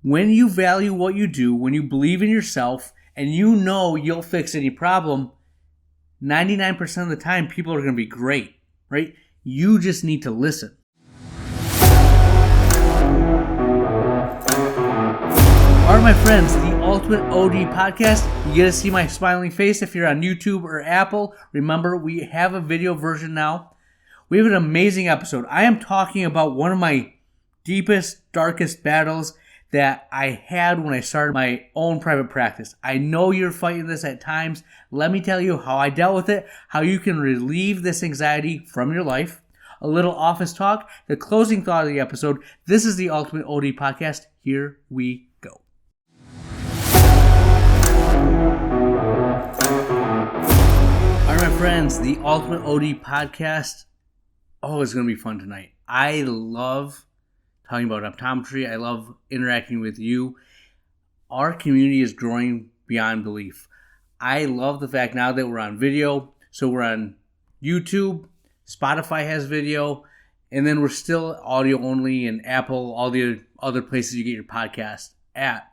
When you value what you do, when you believe in yourself, and you know you'll fix any problem, 99% of the time, people are going to be great, right? You just need to listen. All right, my friends, the Ultimate OD Podcast. You get to see my smiling face if you're on YouTube or Apple. Remember, we have a video version now. We have an amazing episode. I am talking about one of my deepest, darkest battles that I had when I started my own private practice. I know you're fighting this at times. Let me tell you how I dealt with it, how you can relieve this anxiety from your life. A little office talk, the closing thought of the episode. This is the Ultimate OD Podcast. Here we go. All right, my friends, the Ultimate OD Podcast. Oh, it's going to be fun tonight. I love talking about optometry. I love interacting with you. Our community is growing beyond belief. I love the fact now that we're on video. So we're on YouTube, Spotify has video, and then we're still audio only in Apple, all the other places you get your podcast at.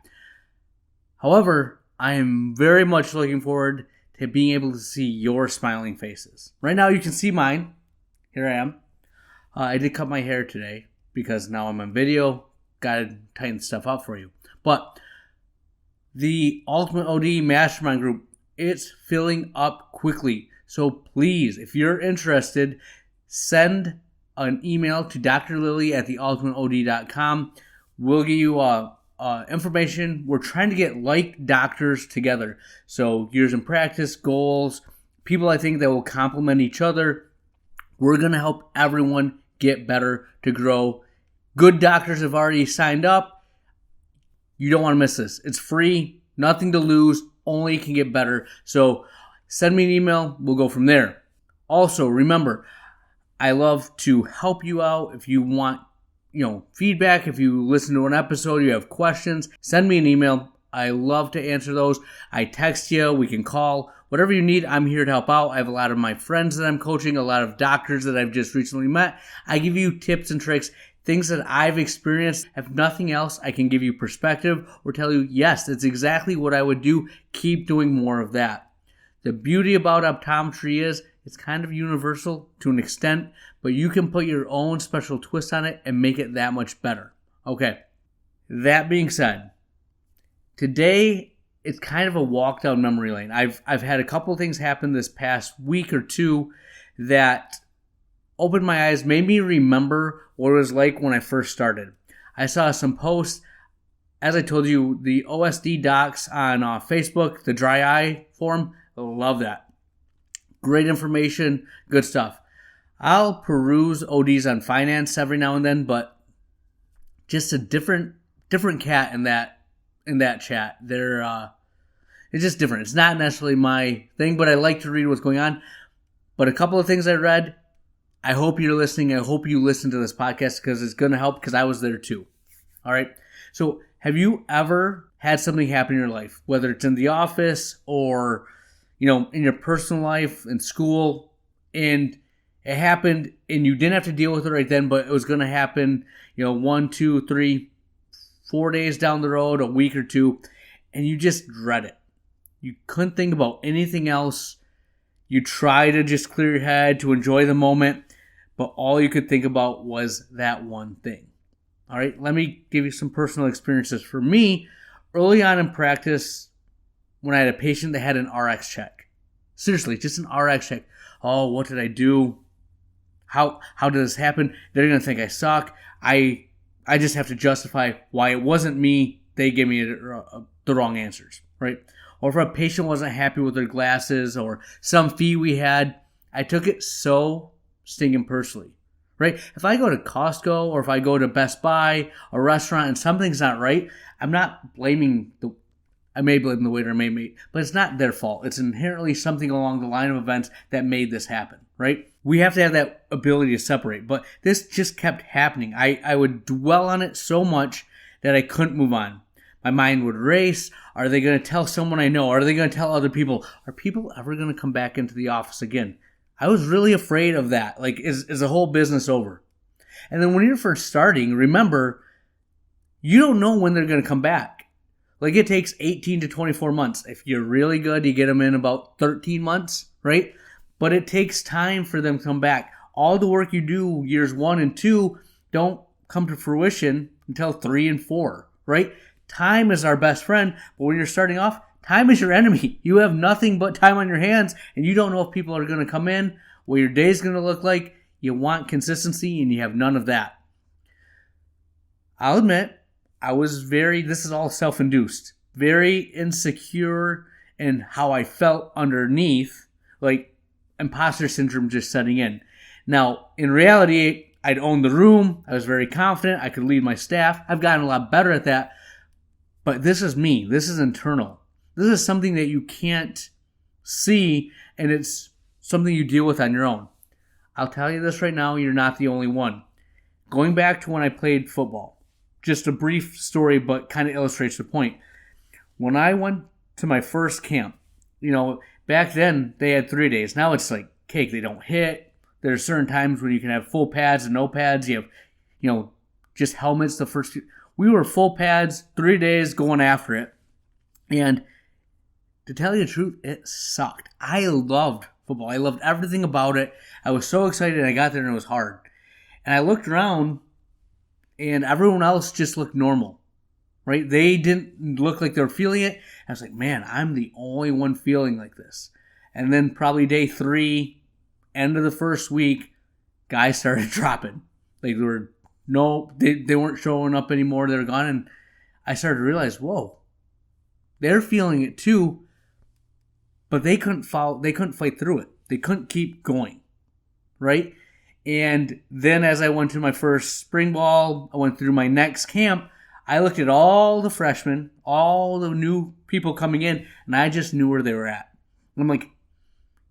However, I am very much looking forward to being able to see your smiling faces. Right now you can see mine. Here I am. I did cut my hair today because now I'm on video. Got to tighten stuff up for you. But the Ultimate OD Mastermind Group, it's filling up quickly. So please, if you're interested, send an email to drlily@theultimateod.com. We'll give you information. We're trying to get like doctors together. So years in practice, goals, people I think that will complement each other. We're going to help everyone get better, to grow. Good doctors have already signed up. You don't want to miss this. It's free, nothing to lose, only can get better. So send me an email. We'll go from there. Also, remember, I love to help you out. If you want, feedback, if you listen to an episode, you have questions, send me an email. I love to answer those. I text you. We can call. Whatever you need, I'm here to help out. I have a lot of my friends that I'm coaching, a lot of doctors that I've just recently met. I give you tips and tricks, things that I've experienced. If nothing else, I can give you perspective or tell you, yes, that's exactly what I would do. Keep doing more of that. The beauty about optometry is it's kind of universal to an extent, but you can put your own special twist on it and make it that much better. Okay, that being said, today it's kind of a walk down memory lane. I've had a couple things happen this past week or two that opened my eyes, made me remember what it was like when I first started. I saw some posts, as I told you, the OSD docs on Facebook, the dry eye forum. Love that. Great information, good stuff. I'll peruse ODs on finance every now and then, but just a different cat in that chat. It's just different. It's not necessarily my thing, but I like to read what's going on. But a couple of things I read, I hope you're listening. I hope you listen to this podcast because it's going to help, because I was there too. All right. So have you ever had something happen in your life, whether it's in the office or, in your personal life, in school, and it happened and you didn't have to deal with it right then, but it was going to happen, 1, 2, 3, 4 days down the road, a week or two, and you just dread it. You couldn't think about anything else. You try to just clear your head, to enjoy the moment, but all you could think about was that one thing. All right, let me give you some personal experiences. For me, early on in practice, when I had a patient that had an RX check. Seriously, just an RX check. Oh, what did I do? How did this happen? They're going to think I suck. I just have to justify why it wasn't me. They gave me the wrong answers, right? Or if a patient wasn't happy with their glasses or some fee we had, I took it so stinking personally, right? If I go to Costco or if I go to Best Buy, a restaurant, and something's not right, I'm not blaming I may blame the waiter, but it's not their fault. It's inherently something along the line of events that made this happen, right? We have to have that ability to separate, but this just kept happening. I would dwell on it so much that I couldn't move on. My mind would race. Are they going to tell someone I know? Are they going to tell other people? Are people ever going to come back into the office again? I was really afraid of that. Is the whole business over? And then when you're first starting, remember, you don't know when they're going to come back. Like, it takes 18 to 24 months. If you're really good, you get them in about 13 months, right? But it takes time for them to come back. All the work you do years 1 and 2 don't come to fruition until 3 and 4, right? Time is our best friend, but when you're starting off, time is your enemy. You have nothing but time on your hands, and you don't know if people are going to come in, what your day is going to look like. You want consistency, and you have none of that. I'll admit, this is all self-induced, very insecure in how I felt underneath, like imposter syndrome just setting in. Now, in reality, I'd owned the room. I was very confident. I could lead my staff. I've gotten a lot better at that. But this is me. This is internal. This is something that you can't see, and it's something you deal with on your own. I'll tell you this right now, you're not the only one. Going back to when I played football, just a brief story, but kind of illustrates the point. When I went to my first camp, back then they had 3 days. Now it's like cake. They don't hit. There's certain times when you can have full pads and no pads. You have, just helmets the first two. We were full pads, 3 days going after it. And to tell you the truth, it sucked. I loved football. I loved everything about it. I was so excited. I got there and it was hard. And I looked around and everyone else just looked normal, right? They didn't look like they were feeling it. I was like, man, I'm the only one feeling like this. And then probably day 3, end of the first week, guys started dropping. Like they weren't showing up anymore. They were gone. And I started to realize, whoa, they're feeling it too, but they couldn't fight through it. They couldn't keep going, right? And then as I went to my first spring ball, I went through my next camp, I looked at all the freshmen, all the new people coming in, and I just knew where they were at. I'm like,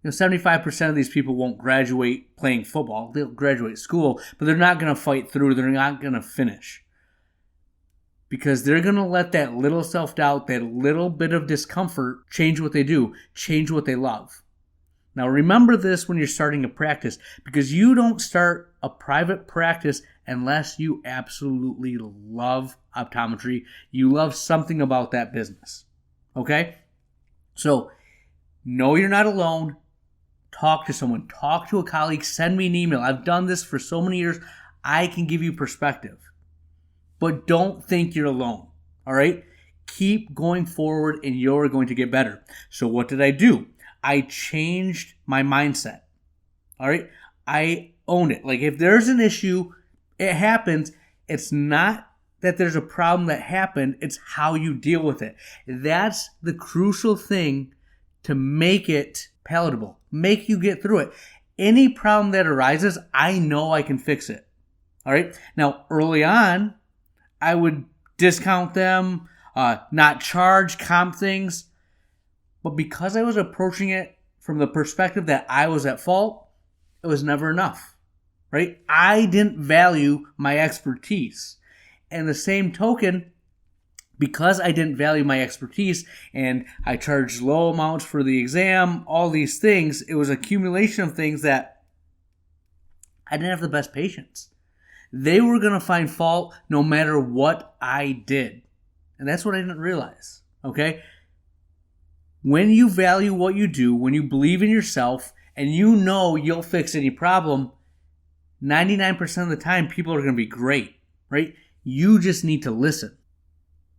75% of these people won't graduate playing football. They'll graduate school, but they're not going to fight through. They're not going to finish. Because they're going to let that little self-doubt, that little bit of discomfort change what they do, change what they love. Now remember this when you're starting a practice, because you don't start a private practice unless you absolutely love optometry. You love something about that business. Okay? So, know you're not alone. Talk to someone. Talk to a colleague. Send me an email. I've done this for so many years. I can give you perspective. But don't think you're alone. All right? Keep going forward and you're going to get better. So what did I do? I changed my mindset. All right? I own it. Like if there's an issue, it happens. It's not that there's a problem that happened. It's how you deal with it. That's the crucial thing to make it palatable. Make you get through it. Any problem that arises, I know I can fix it. All right? Now, early on, I would discount them, not charge, comp things. But because I was approaching it from the perspective that I was at fault, it was never enough, right? I didn't value my expertise. And the same token, because I didn't value my expertise and I charged low amounts for the exam, all these things, it was an accumulation of things that I didn't have the best patience. They were going to find fault no matter what I did. And that's what I didn't realize, okay? When you value what you do, when you believe in yourself, and you know you'll fix any problem, 99% of the time, people are going to be great, right? You just need to listen.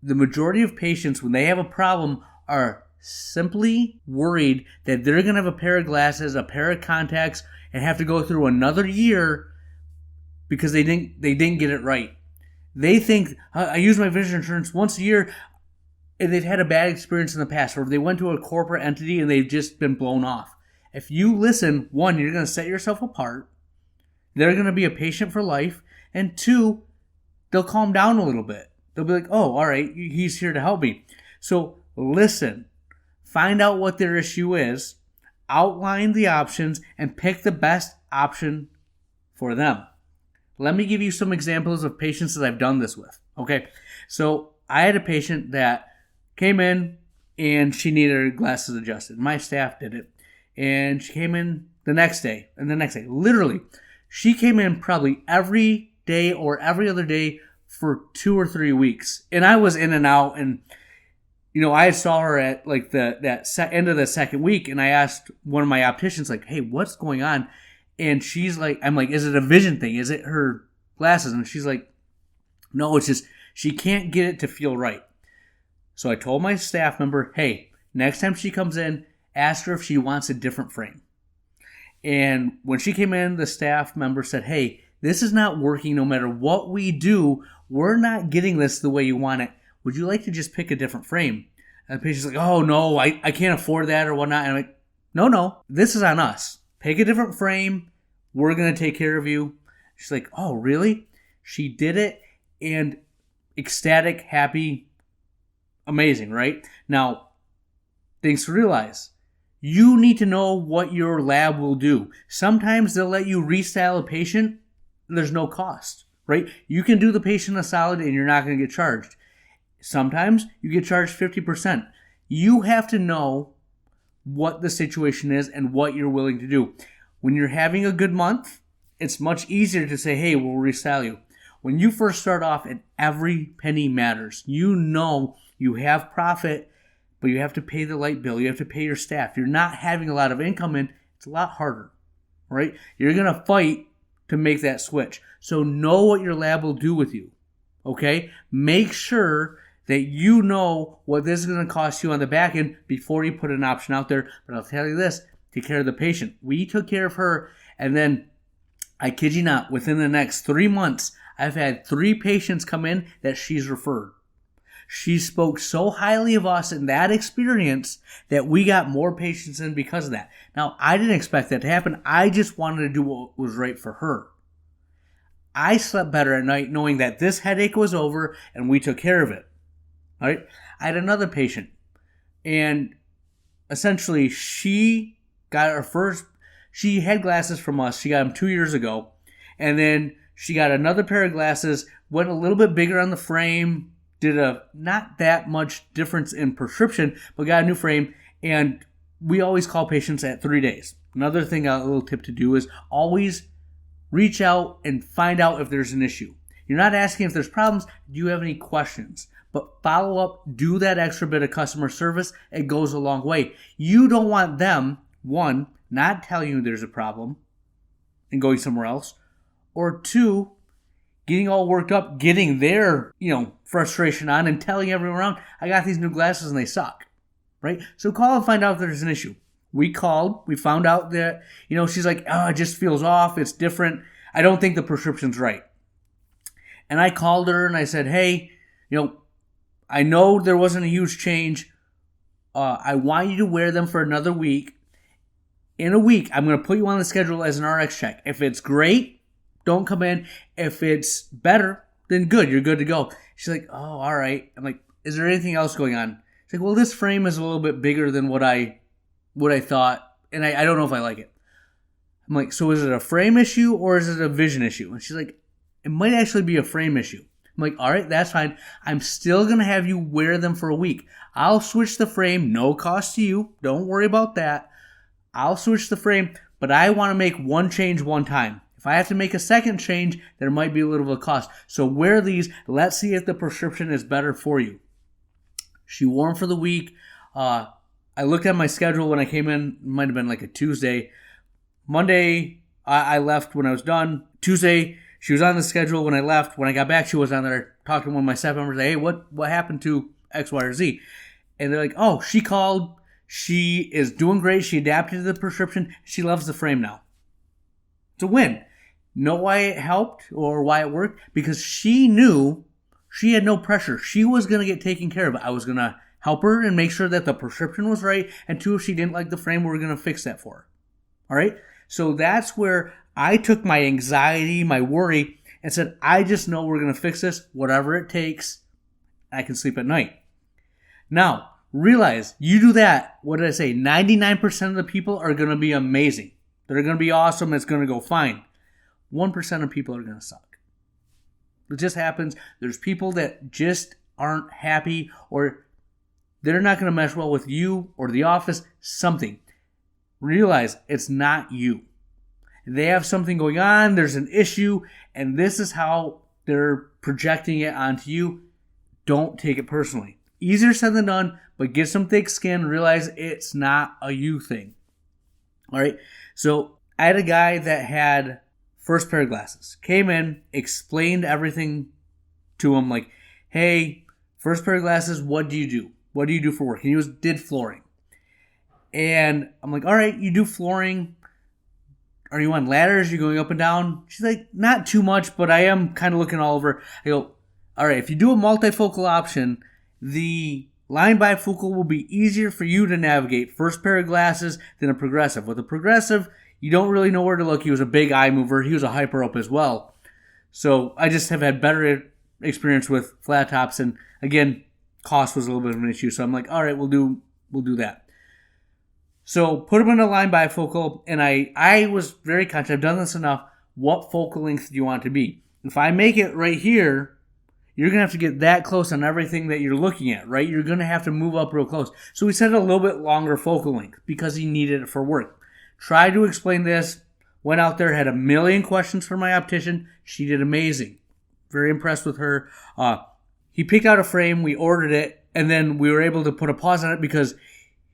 The majority of patients, when they have a problem, are simply worried that they're going to have a pair of glasses, a pair of contacts, and have to go through another year because they didn't get it right. They think, I use my vision insurance once a year, and they've had a bad experience in the past, or they went to a corporate entity and they've just been blown off. If you listen, 1, you're going to set yourself apart. They're going to be a patient for life. And 2, they'll calm down a little bit. They'll be like, oh, all right, he's here to help me. So listen, find out what their issue is, outline the options, and pick the best option for them. Let me give you some examples of patients that I've done this with. Okay, so I had a patient that came in and she needed her glasses adjusted. My staff did it. And she came in the next day and the next day. Literally, she came in probably every day or every other day for 2 or 3 weeks. And I was in and out, and I saw her at like end of the second week, and I asked one of my opticians, like, hey, what's going on? And she's like, I'm like, is it a vision thing? Is it her glasses? And she's like, no, it's just she can't get it to feel right. So I told my staff member, hey, next time she comes in, ask her if she wants a different frame. And when she came in, the staff member said, hey, this is not working no matter what we do. We're not getting this the way you want it. Would you like to just pick a different frame? And the patient's like, oh, no, I can't afford that or whatnot. And I'm like, no, this is on us. Pick a different frame. We're going to take care of you. She's like, oh, really? She did it, and ecstatic, happy, amazing, right? Now, things to realize. You need to know what your lab will do. Sometimes they'll let you restyle a patient. There's no cost, right? You can do the patient a solid and you're not going to get charged. Sometimes you get charged 50%. You have to know what the situation is and what you're willing to do. When you're having a good month, it's much easier to say, hey, we'll restyle you. When you first start off, and every penny matters. You know you have profit, but you have to pay the light bill. You have to pay your staff. You're not having a lot of income in. It's a lot harder, right? You're going to fight to make that switch. So know what your lab will do with you, okay? Make sure that you know what this is going to cost you on the back end before you put an option out there. But I'll tell you this, take care of the patient. We took care of her, and then, I kid you not, within the next 3 months, I've had 3 patients come in that she's referred. She spoke so highly of us in that experience that we got more patients in because of that. Now, I didn't expect that to happen. I just wanted to do what was right for her. I slept better at night knowing that this headache was over and we took care of it. All right? I had another patient, and essentially she got her first, she had glasses from us. She got them 2 years ago, and then she got another pair of glasses, went a little bit bigger on the frame, did a not that much difference in prescription, but got a new frame, and we always call patients at 3 days. Another thing, a little tip to do is always reach out and find out if there's an issue. You're not asking if there's problems. Do you have any questions? But follow up, do that extra bit of customer service. It goes a long way. You don't want them, one, not telling you there's a problem and going somewhere else, or two, getting all worked up, getting their, frustration on and telling everyone around, I got these new glasses and they suck, right? So call and find out if there's an issue. We called, we found out that, she's like, oh, it just feels off. It's different. I don't think the prescription's right. And I called her and I said, hey, I know there wasn't a huge change. I want you to wear them for another week. In a week, I'm going to put you on the schedule as an RX check. If it's great, don't come in. If it's better, then good. You're good to go. She's like, oh, all right. I'm like, is there anything else going on? She's like, well, this frame is a little bit bigger than what I thought, and I don't know if I like it. I'm like, so is it a frame issue or is it a vision issue? And she's like, it might actually be a frame issue. I'm like, all right, that's fine. I'm still going to have you wear them for a week. I'll switch the frame, no cost to you. Don't worry about that. I'll switch the frame, but I want to make one change one time. If I have to make a second change, there might be a little bit of cost. So wear these. Let's see if the prescription is better for you. She wore them for the week. I looked at my schedule when I came in. It might have been like a Tuesday. Monday, I left when I was done. Tuesday, she was on the schedule when I left. When I got back, she was on there talking to one of my staff members. Hey, what happened to X, Y, or Z? And they're like, oh, she called. She is doing great. She adapted to the prescription. She loves the frame now. It's a win. Know why it helped or why it worked? Because she knew she had no pressure. She was going to get taken care of. I was going to help her and make sure that the prescription was right. And two, if she didn't like the frame, we were going to fix that for her. All right? So that's where I took my anxiety, my worry, and said, I just know we're going to fix this, whatever it takes. I can sleep at night. Now, realize you do that. What did I say? 99% of the people are going to be amazing. They're going to be awesome. It's going to go fine. 1% of people are going to suck. It just happens. There's people that just aren't happy, or they're not going to mesh well with you or the office, something. Realize it's not you. They have something going on. There's an issue, and this is how they're projecting it onto you. Don't take it personally. Easier said than done, but get some thick skin. Realize it's not a you thing. All right. So I had a guy that had first pair of glasses. Came in, explained everything to him, like, hey, first pair of glasses, what do you do? What do you do for work? And he did flooring. And I'm like, all right, you do flooring. Are you on ladders? Are you going up and down? She's like, not too much, but I am kind of looking all over. I go, all right, if you do a multifocal option, the line bifocal will be easier for you to navigate first pair of glasses than a progressive. With a progressive, you don't really know where to look. He was a big eye mover. He was a hyperope as well. So I just have had better experience with flat tops. And again, cost was a little bit of an issue. So I'm like, all right, we'll do that. So put him in a line bifocal, and I was very conscious. I've done this enough. What focal length do you want it to be? If I make it right here, you're going to have to get that close on everything that you're looking at, right? You're going to have to move up real close. So we set a little bit longer focal length because he needed it for work. Tried to explain this. Went out there, had a million questions for my optician. She did amazing. Very impressed with her. He picked out a frame. We ordered it, and then we were able to put a pause on it because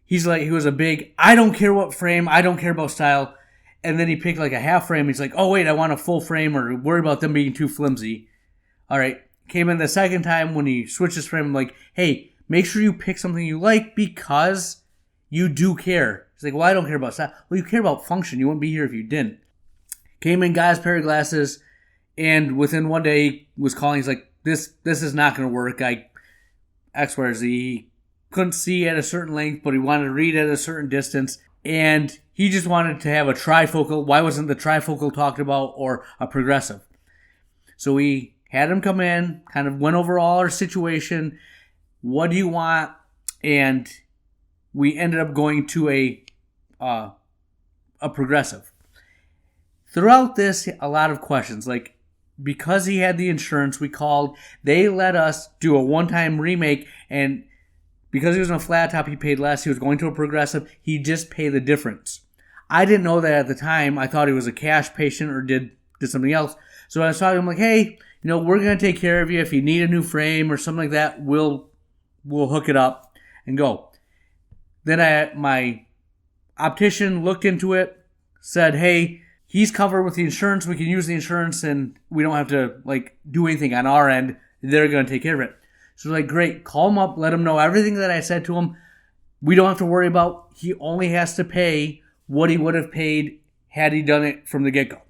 he was a big, I don't care what frame, I don't care about style. And then he picked like a half frame. He's like, oh, wait, I want a full frame, or worry about them being too flimsy. All right. Came in the second time when he switched his frame. I'm like, hey, make sure you pick something you like because you do care. He's like, well, I don't care about style. Well, you care about function. You wouldn't be here if you didn't. Came in, got his pair of glasses, and within one day he was calling. He's like, this is not going to work. X, Y, or Z. He couldn't see at a certain length, but he wanted to read at a certain distance. And he just wanted to have a trifocal. Why wasn't the trifocal talked about, or a progressive? So we had him come in, kind of went over all our situation. What do you want? And we ended up going to a progressive. Throughout this, a lot of questions. Like, because he had the insurance, we called. They let us do a one-time remake, and because he was on a flat top, he paid less. He was going to a progressive. He just paid the difference. I didn't know that at the time. I thought he was a cash patient or did something else. So I was talking to him like, hey, we're going to take care of you. If you need a new frame or something like that, we'll hook it up and go. Then my optician looked into it, said, hey, he's covered with the insurance. We can use the insurance and we don't have to do anything on our end. They're going to take care of it. So like, great, call him up, let him know everything that I said to him. We don't have to worry about. He only has to pay what he would have paid had he done it from the get-go.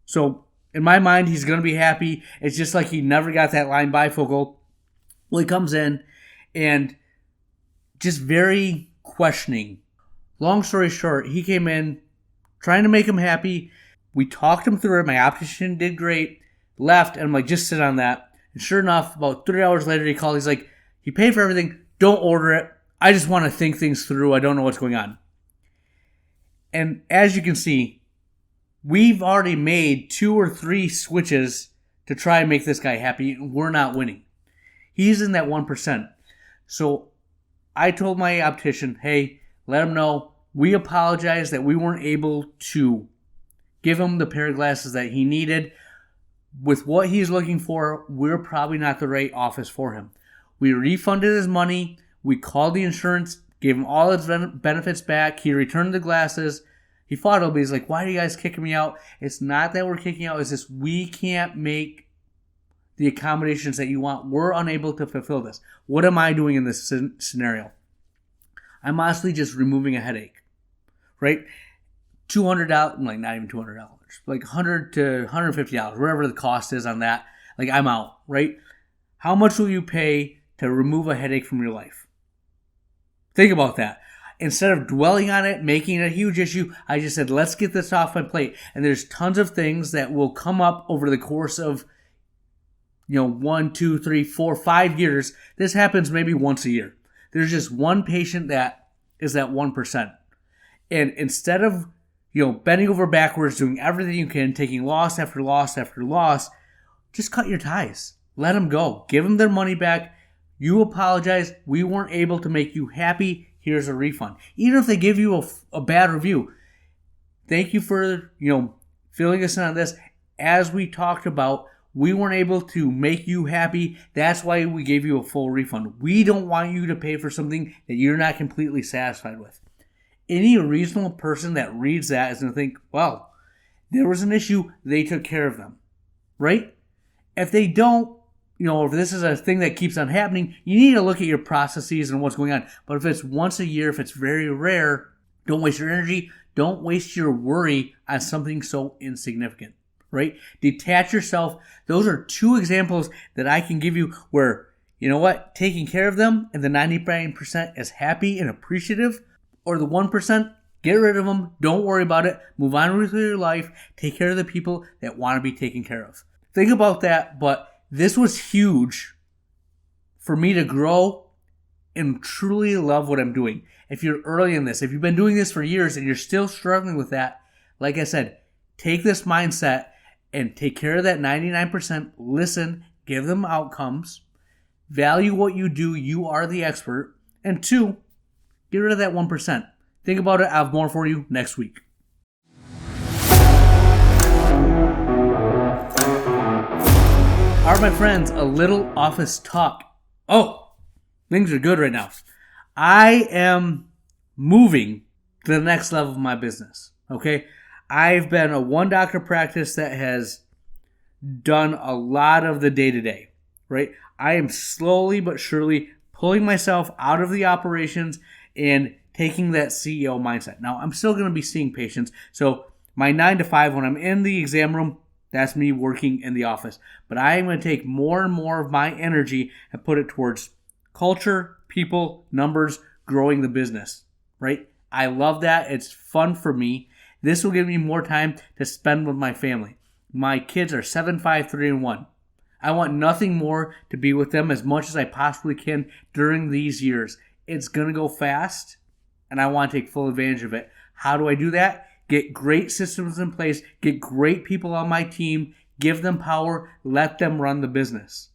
So in my mind, he's going to be happy. It's just like he never got that line bifocal. Well, he comes in and just very questioning. Long story short, he came in trying to make him happy. We talked him through it. My optician did great. Left, and I'm like, just sit on that. And sure enough, about 3 hours later, he called. He's like, he paid for everything. Don't order it. I just want to think things through. I don't know what's going on. And as you can see, we've already made 2 or 3 switches to try and make this guy happy. We're not winning. He's in that 1%. So I told my optician, hey, let him know. We apologize that we weren't able to give him the pair of glasses that he needed. With what he's looking for, we're probably not the right office for him. We refunded his money. We called the insurance, gave him all his benefits back. He returned the glasses. He fought it, but he's like, why are you guys kicking me out? It's not that we're kicking out. It's just we can't make the accommodations that you want. We're unable to fulfill this. What am I doing in this scenario? I'm honestly just removing a headache, right? $200, like not even $200, like $100 to $150, whatever the cost is on that. Like, I'm out, right? How much will you pay to remove a headache from your life? Think about that. Instead of dwelling on it, making it a huge issue, I just said, let's get this off my plate. And there's tons of things that will come up over the course of 1, 2, 3, 4, 5 years. This happens maybe once a year. There's just one patient that is that 1%. And instead of bending over backwards, doing everything you can, taking loss after loss after loss, just cut your ties. Let them go. Give them their money back. You apologize. We weren't able to make you happy. Here's a refund. Even if they give you a bad review, thank you for, filling us in on this. As we talked about, we weren't able to make you happy. That's why we gave you a full refund. We don't want you to pay for something that you're not completely satisfied with. Any reasonable person that reads that is going to think, well, there was an issue, they took care of them, right? If they don't, if this is a thing that keeps on happening, you need to look at your processes and what's going on. But if it's once a year, if it's very rare, don't waste your energy. Don't waste your worry on something so insignificant, right? Detach yourself. Those are two examples that I can give you where, taking care of them and the 99% is happy and appreciative, or the 1%, get rid of them. Don't worry about it. Move on with your life. Take care of the people that want to be taken care of. Think about that, but this was huge for me to grow and truly love what I'm doing. If you're early in this, if you've been doing this for years and you're still struggling with that, like I said, take this mindset and take care of that 99%. Listen, give them outcomes, value what you do. You are the expert. And 2, get rid of that 1%. Think about it. I'll have more for you next week. All right, my friends, a little office talk. Oh, things are good right now. I am moving to the next level of my business, okay? I've been a one doctor practice that has done a lot of the day-to-day, right? I am slowly but surely pulling myself out of the operations and taking that CEO mindset. Now, I'm still going to be seeing patients, so my 9 to 5 when I'm in the exam room, that's me working in the office. But I am going to take more and more of my energy and put it towards culture, people, numbers, growing the business, right? I love that. It's fun for me. This will give me more time to spend with my family. My kids are 7, 5, 3, and 1. I want nothing more to be with them as much as I possibly can during these years. It's going to go fast, and I want to take full advantage of it. How do I do that? Get great systems in place, get great people on my team, give them power, let them run the business.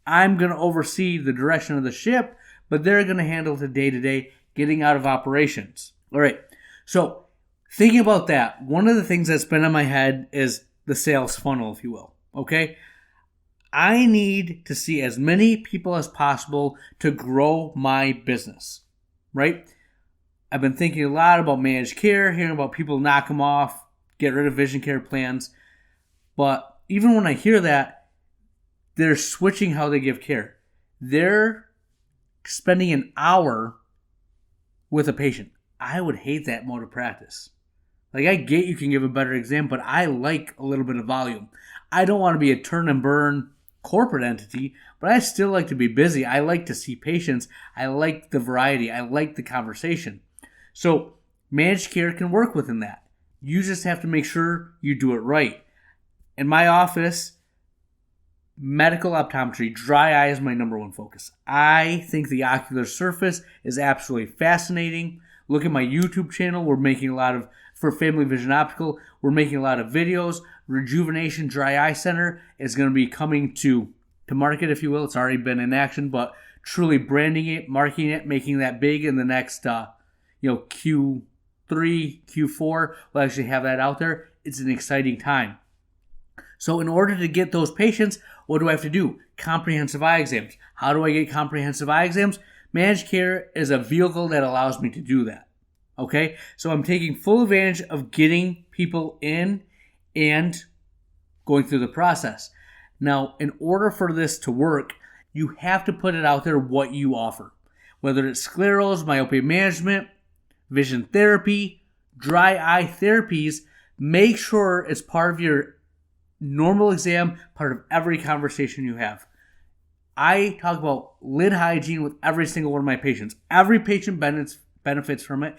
I'm going to oversee the direction of the ship, but they're going to handle the day-to-day, getting out of operations. All right, so thinking about that, one of the things that's been in my head is the sales funnel, if you will, okay? I need to see as many people as possible to grow my business, right? I've been thinking a lot about managed care, hearing about people knock them off, get rid of vision care plans. But even when I hear that, they're switching how they give care. They're spending an hour with a patient. I would hate that mode of practice. Like, I get you can give a better exam, but I like a little bit of volume. I don't want to be a turn and burn corporate entity, but I still like to be busy. I like to see patients. I like the variety. I like the conversation. So managed care can work within that. You just have to make sure you do it right. In my office, medical optometry, dry eye is my number one focus. I think the ocular surface is absolutely fascinating. Look at my YouTube channel. We're making a lot of, for Family Vision Optical, we're making a lot of videos. Rejuvenation Dry Eye Center is going to be coming to market, if you will. It's already been in action, but truly branding it, marketing it, making that big in the next Q3, Q4, we'll actually have that out there. It's an exciting time. So in order to get those patients, what do I have to do? Comprehensive eye exams. How do I get comprehensive eye exams? Managed care is a vehicle that allows me to do that. Okay? So I'm taking full advantage of getting people in and going through the process. Now, in order for this to work, you have to put it out there what you offer. Whether it's scleros, myopia management, vision therapy, dry eye therapies, make sure it's part of your normal exam, part of every conversation you have. I talk about lid hygiene with every single one of my patients. Every patient benefits from it.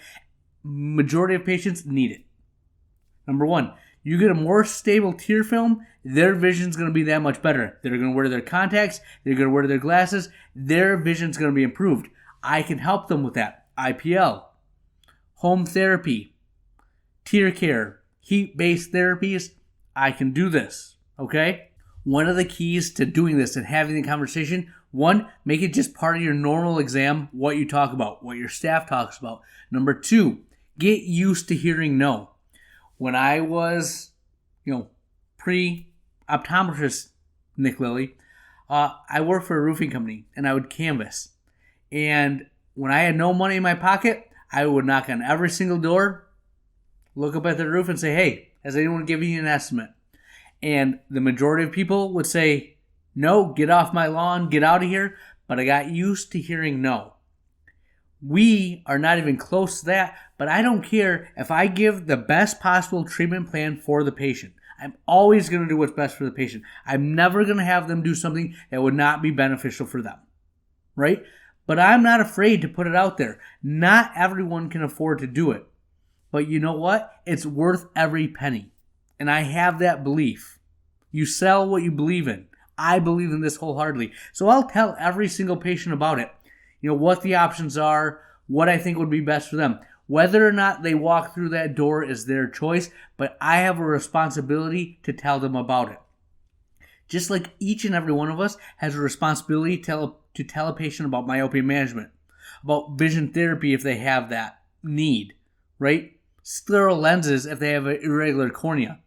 Majority of patients need it. Number one, you get a more stable tear film, their vision's going to be that much better. They're going to wear their contacts, they're going to wear their glasses, their vision's going to be improved. I can help them with that. IPL, home therapy, tear care, heat-based therapies, I can do this, okay? One of the keys to doing this and having the conversation, one, make it just part of your normal exam, what you talk about, what your staff talks about. Number two, get used to hearing no. When I was, pre-optometrist Nick Lilly. I worked for a roofing company, and I would canvas. And when I had no money in my pocket, I would knock on every single door, look up at the roof and say, hey, has anyone given you an estimate? And the majority of people would say, no, get off my lawn, get out of here. But I got used to hearing no. We are not even close to that, but I don't care if I give the best possible treatment plan for the patient. I'm always going to do what's best for the patient. I'm never going to have them do something that would not be beneficial for them, right? But I'm not afraid to put it out there. Not everyone can afford to do it. But you know what? It's worth every penny. And I have that belief. You sell what you believe in. I believe in this wholeheartedly. So I'll tell every single patient about it. You know, what the options are, what I think would be best for them. Whether or not they walk through that door is their choice, but I have a responsibility to tell them about it. Just like each and every one of us has a responsibility to tell a patient about myopia management, about vision therapy if they have that need, right? Scleral lenses if they have an irregular cornea.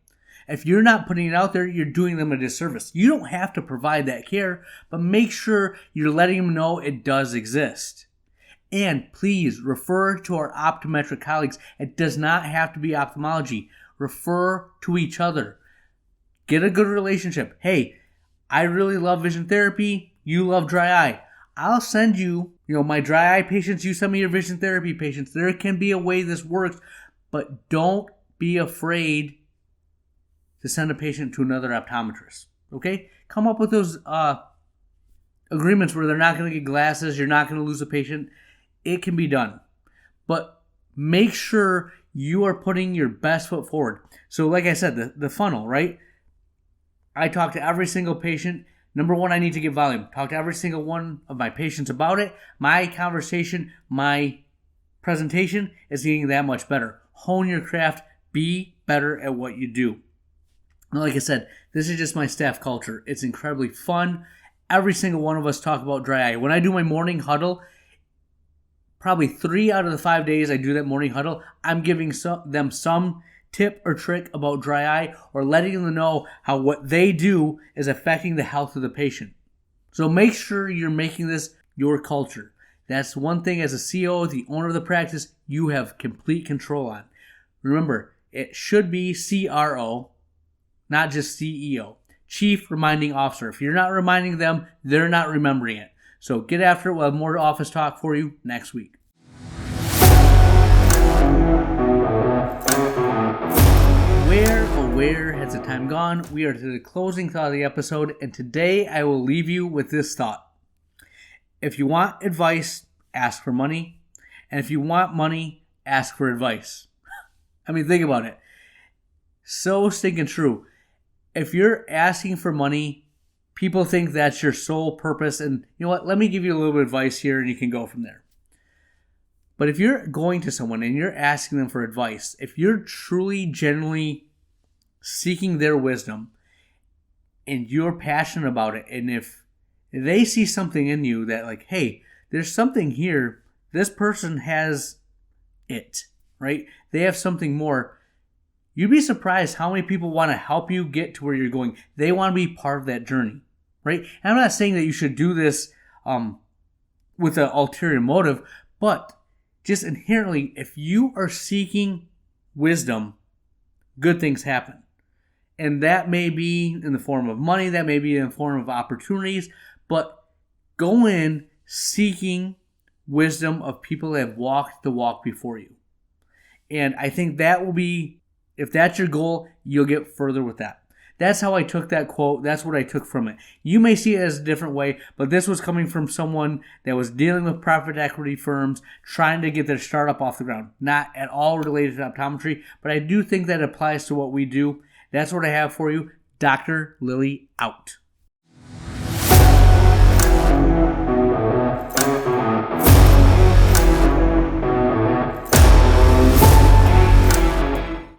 If you're not putting it out there, you're doing them a disservice. You don't have to provide that care, but make sure you're letting them know it does exist. And please refer to our optometric colleagues. It does not have to be ophthalmology. Refer to each other. Get a good relationship. Hey, I really love vision therapy. You love dry eye. I'll send you, my dry eye patients. You send me your vision therapy patients. There can be a way this works, but don't be afraid to send a patient to another optometrist. Okay? Come up with those agreements where they're not going to get glasses, you're not going to lose a patient. It can be done. But make sure you are putting your best foot forward. So like I said, the funnel, right? I talk to every single patient. Number one, I need to get volume. Talk to every single one of my patients about it. My conversation, my presentation is getting that much better. Hone your craft. Be better at what you do. Like I said, this is just my staff culture. It's incredibly fun. Every single one of us talk about dry eye. When I do my morning huddle, probably 3 out of the 5 days I do that morning huddle, I'm giving them some tip or trick about dry eye or letting them know how what they do is affecting the health of the patient. So make sure you're making this your culture. That's one thing as a CEO, the owner of the practice, you have complete control on. Remember, it should be CRO, not just CEO. Chief Reminding Officer. If you're not reminding them, they're not remembering it. So get after it. We'll have more office talk for you next week. Where has the time gone? We are to the closing thought of the episode, and today I will leave you with this thought. If you want advice, ask for money. And if you want money, ask for advice. I mean, think about it. So stinking true. If you're asking for money, people think that's your sole purpose. And you know what? Let me give you a little bit of advice here and you can go from there. But if you're going to someone and you're asking them for advice, if you're truly, genuinely seeking their wisdom and you're passionate about it, and if they see something in you that like, hey, there's something here, this person has it, right? They have something more. You'd be surprised how many people want to help you get to where you're going. They want to be part of that journey, right? And I'm not saying that you should do this with an ulterior motive, but just inherently, if you are seeking wisdom, good things happen. And that may be in the form of money, that may be in the form of opportunities, but go in seeking wisdom of people that have walked the walk before you. And I think that will be, if that's your goal, you'll get further with that. That's how I took that quote. That's what I took from it. You may see it as a different way, but this was coming from someone that was dealing with private equity firms, trying to get their startup off the ground. Not at all related to optometry, but I do think that applies to what we do. That's what I have for you. Dr. Lilly out.